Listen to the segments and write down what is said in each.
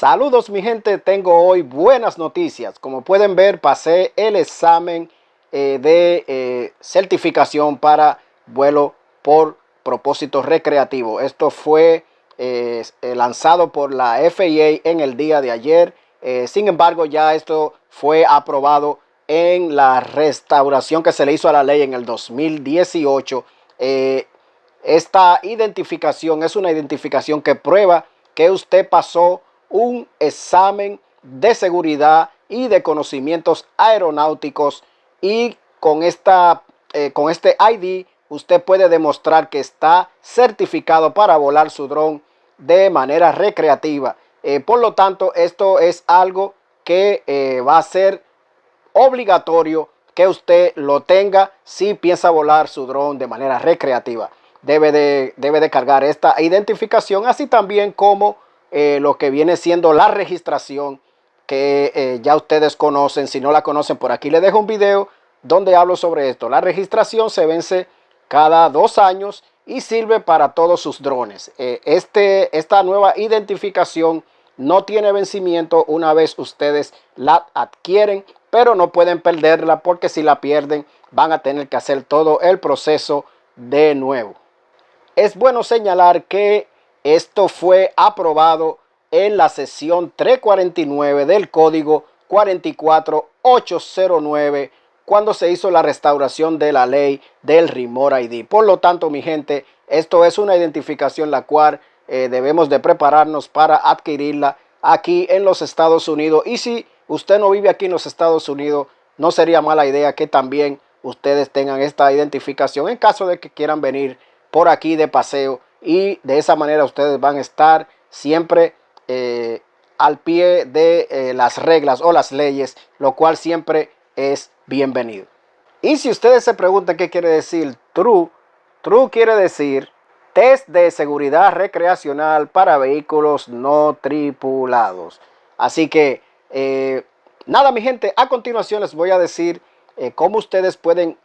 Saludos mi gente, tengo hoy buenas noticias. Como pueden ver, pasé el examen de certificación para vuelo por propósito recreativo. Esto fue lanzado por la FAA en el día de ayer. Sin embargo, ya esto fue aprobado en la restauración que se le hizo a la ley en el 2018. Esta identificación es una identificación que prueba que usted pasó un examen de seguridad y de conocimientos aeronáuticos, y con este ID usted puede demostrar que está certificado para volar su dron de manera recreativa. Por lo tanto, esto es algo que va a ser obligatorio que usted lo tenga si piensa volar su dron de manera recreativa. Debe de cargar esta identificación, así también como lo que viene siendo la registración, que ya ustedes conocen. Si no la conocen, por aquí les dejo un video donde hablo sobre esto. La registración se vence cada 2 años y sirve para todos sus drones. Esta nueva identificación no tiene vencimiento una vez ustedes la adquieren, pero no pueden perderla, porque si la pierden van a tener que hacer todo el proceso de nuevo. Es bueno señalar que esto fue aprobado en la sesión 349 del código 44809 cuando se hizo la restauración de la ley del Remote ID. Por lo tanto, mi gente, esto es una identificación la cual debemos de prepararnos para adquirirla aquí en los Estados Unidos. Y si usted no vive aquí en los Estados Unidos, no sería mala idea que también ustedes tengan esta identificación en caso de que quieran venir por aquí de paseo, y de esa manera ustedes van a estar siempre al pie de las reglas o las leyes, lo cual siempre es bienvenido. Y si ustedes se preguntan qué quiere decir TRU quiere decir test de seguridad recreacional para vehículos no tripulados. Así que nada mi gente, a continuación les voy a decir cómo ustedes pueden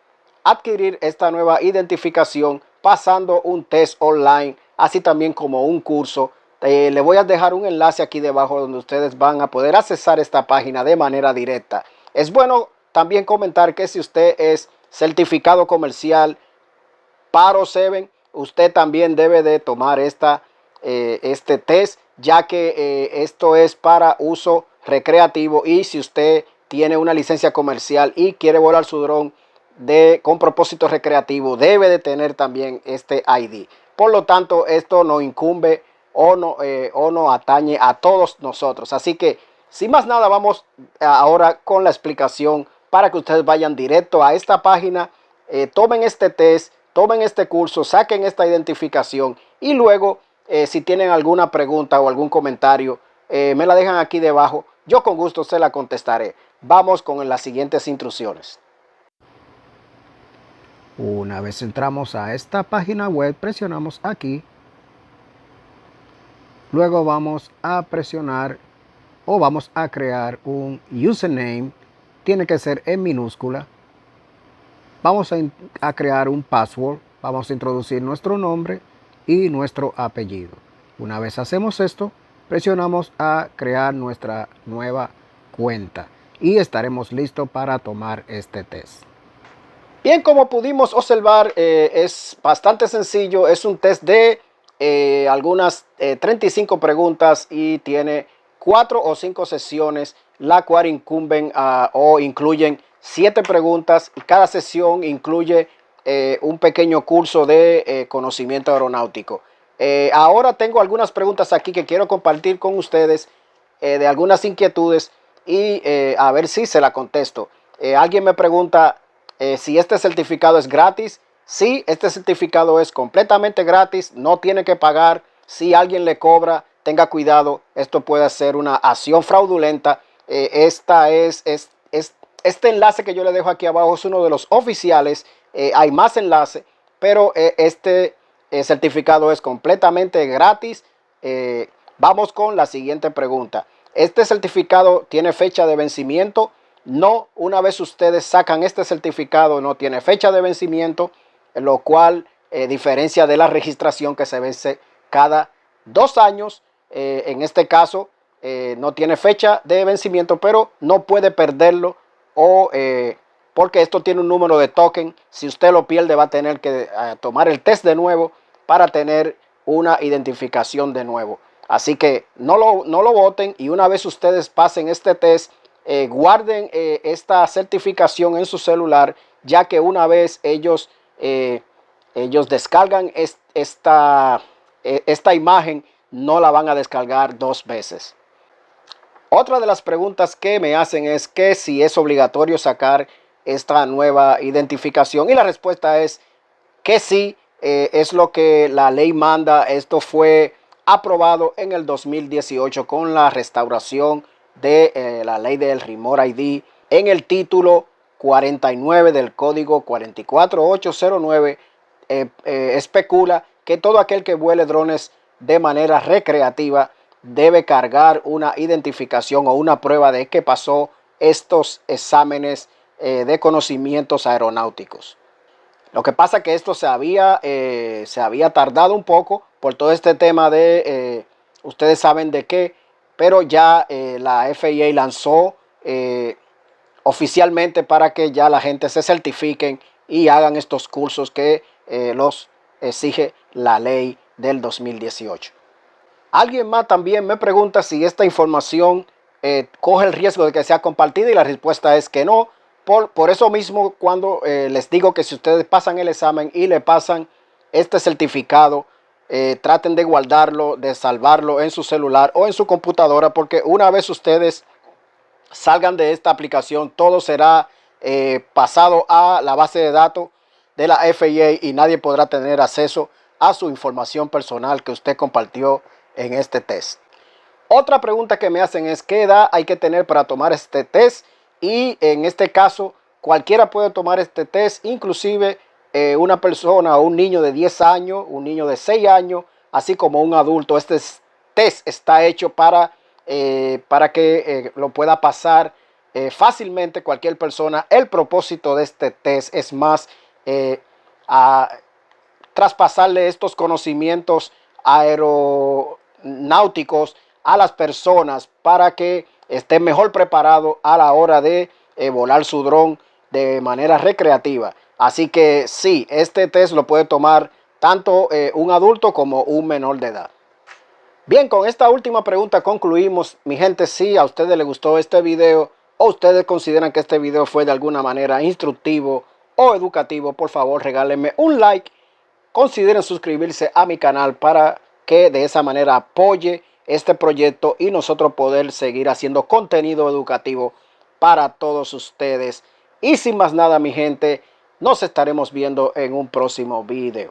adquirir esta nueva identificación pasando un test online, así también como un curso. Le voy a dejar un enlace aquí debajo donde ustedes van a poder accesar esta página de manera directa. Es bueno también comentar que si usted es certificado comercial Paro 7, usted también debe de tomar este test, ya que esto es para uso recreativo. Y si usted tiene una licencia comercial y quiere volar su dron con propósito recreativo, debe de tener también este ID. Por lo tanto, esto nos incumbe o no atañe a todos nosotros. Así que, sin más nada, vamos ahora con la explicación para que ustedes vayan directo a esta página, tomen este test, tomen este curso, saquen esta identificación, y luego si tienen alguna pregunta o algún comentario, me la dejan aquí debajo. Yo con gusto se la contestaré. Vamos con las siguientes instrucciones. Una vez entramos a esta página web, presionamos aquí. Luego vamos a presionar o vamos a crear un username. Tiene que ser en minúscula. Vamos a crear un password. Vamos a introducir nuestro nombre y nuestro apellido. Una vez hacemos esto, presionamos a crear nuestra nueva cuenta y estaremos listos para tomar este test. Bien, como pudimos observar, es bastante sencillo. Es un test de algunas 35 preguntas y tiene 4 o 5 sesiones, la cual incluyen 7 preguntas, y cada sesión incluye un pequeño curso de conocimiento aeronáutico. Ahora tengo algunas preguntas aquí que quiero compartir con ustedes, de algunas inquietudes, y a ver si se la contesto. Alguien me pregunta si este certificado es gratis. Sí, este certificado es completamente gratis, no tiene que pagar. Si alguien le cobra, tenga cuidado, esto puede ser una acción fraudulenta. Este enlace que yo le dejo aquí abajo es uno de los oficiales. Hay más enlaces, pero este certificado es completamente gratis. Vamos con la siguiente pregunta. ¿Este certificado tiene fecha de vencimiento? No, una vez ustedes sacan este certificado, no tiene fecha de vencimiento, lo cual diferencia de la registración que se vence cada 2 años. En este caso, no tiene fecha de vencimiento, pero no puede perderlo porque esto tiene un número de token. Si usted lo pierde, va a tener que tomar el test de nuevo para tener una identificación de nuevo. Así que no lo voten, y una vez ustedes pasen este test, guarden esta certificación en su celular, ya que una vez ellos descargan esta imagen, no la van a descargar dos veces. Otra de las preguntas que me hacen es que si es obligatorio sacar esta nueva identificación, y la respuesta es que sí, es lo que la ley manda. Esto fue aprobado en el 2018 con la restauración de la ley del Remote ID en el título 49 del código 44809. Especula que todo aquel que vuele drones de manera recreativa debe cargar una identificación o una prueba de que pasó estos exámenes de conocimientos aeronáuticos. Lo que pasa es que esto se había tardado un poco por todo este tema de, ustedes saben de qué, pero ya la FAA lanzó oficialmente para que ya la gente se certifiquen y hagan estos cursos que los exige la ley del 2018. Alguien más también me pregunta si esta información coge el riesgo de que sea compartida, y la respuesta es que no. Por eso mismo, cuando les digo que si ustedes pasan el examen y le pasan este certificado, traten de guardarlo, de salvarlo en su celular o en su computadora, porque una vez ustedes salgan de esta aplicación, todo será pasado a la base de datos de la FAA y nadie podrá tener acceso a su información personal que usted compartió en este test. Otra pregunta que me hacen es qué edad hay que tener para tomar este test, y en este caso cualquiera puede tomar este test, inclusive una persona o un niño de 10 años, un niño de 6 años, así como un adulto. Este test está hecho para que lo pueda pasar fácilmente cualquier persona. El propósito de este test es más traspasarle estos conocimientos aeronáuticos a las personas para que estén mejor preparados a la hora de volar su dron de manera recreativa. Así que sí, este test lo puede tomar tanto un adulto como un menor de edad. Bien, con esta última pregunta concluimos, mi gente. Si a ustedes les gustó este video o ustedes consideran que este video fue de alguna manera instructivo o educativo, por favor regálenme un like. Consideren suscribirse a mi canal para que de esa manera apoye este proyecto y nosotros poder seguir haciendo contenido educativo para todos ustedes. Y sin más nada, mi gente, nos estaremos viendo en un próximo video.